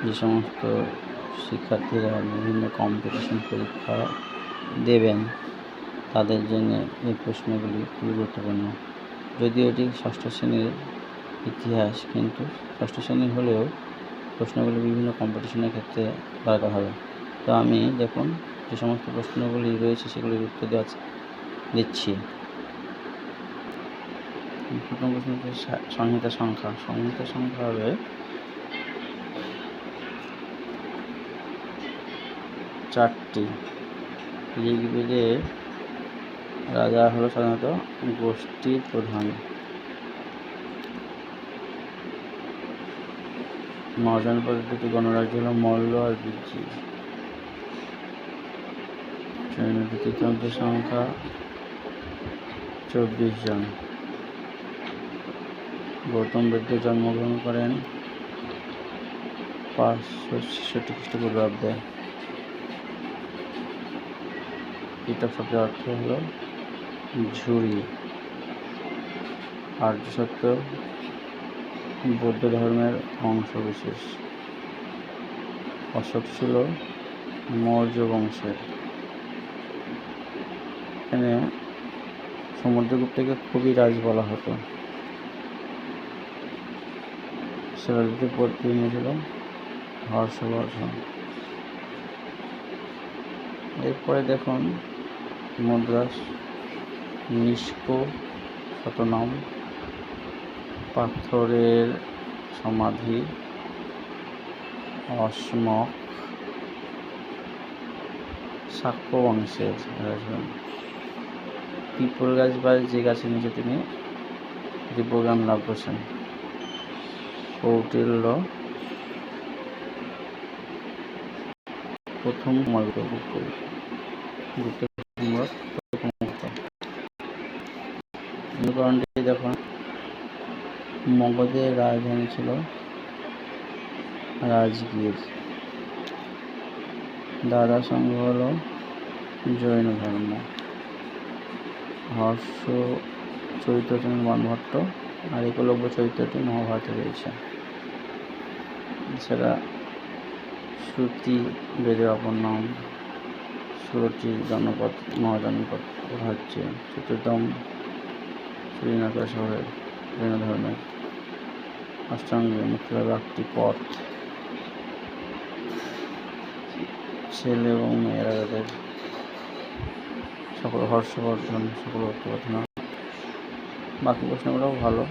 যে সমস্ত শিক্ষার্থীরা বিভিন্ন কম্পিটিশন পরীক্ষা দেবেন তাদের জন্য এই প্রশ্নগুলি খুবই গুরুত্বপূর্ণ। যদিও এটি ষষ্ঠ শ্রেণীর ইতিহাস, কিন্তু ষষ্ঠ শ্রেণীর হলেও প্রশ্নগুলি বিভিন্ন কম্পিটিশনের ক্ষেত্রে দরকার হবে। তো আমি দেখুন যে সমস্ত প্রশ্নগুলি রয়েছে সেগুলির উত্তর দিচ্ছি। প্রথম প্রশ্ন হচ্ছে সংহিতা সংখ্যা। সংহিতা সংখ্যা হবে 4টি। ঋগ্বেদের রাজা হলো সাধারণত গোষ্ঠীর প্রধান। মহাযান পদ্ধতি গণরাজ্য হলো মল্ল আর বিজ্জি। তৃতীয়াংশ সংখ্যা 24 জন। গৌতম বুদ্ধ জন্মগ্রহণ করেন 566 খ্রিস্টপূর্বাব্দে। কীটক শব্দের অর্থ হলো ঝুড়ি। আর্য সত্য বৌদ্ধ ধর্মের অংশ বিশেষ। অশোক ছিল মৌর্য বংশের। এখানে সমুদ্রগুপ্তকে কবিরাজ বলা হতো। শিলালিপিতে পড়তে নিয়েছিল হর্ষবর্ধন। এরপরে দেখুন মুদ্রাস নিষ্ক শতনাম, পাথরের সমাধি, অসমক, শাক্য বংশের রাজধানী। পিপল গাছ বা যে গাছের নিচে তিনি দিব্যজ্ঞান লাভ করেছেন। কৌটিল্য প্রথম গুপ্ত দেখুন মগধের রাজধানী ছিল রাজগীর। দাদা সংঘ হল জৈন ধর্ম। হর্ষ চরিত্র হচ্ছেন বাণভট্ট, আর একলব্য চরিত্রটি মহাভারতে রয়েছে। এছাড়া শ্রুতি বেদের অপর নাম। 16টি জনপদ মহাজনপদ হচ্ছে। চতুর্থম শ্রীনগর শহরের জৈন ধর্মের। অষ্টাঙ্গে মিথিলা 8টি পথ। ছেলে এবং মেয়েরা তাদের সকল হর্ষবর্ধন, সকল অর্থবর্ধনা। বাকি প্রশ্নগুলোও ভালো।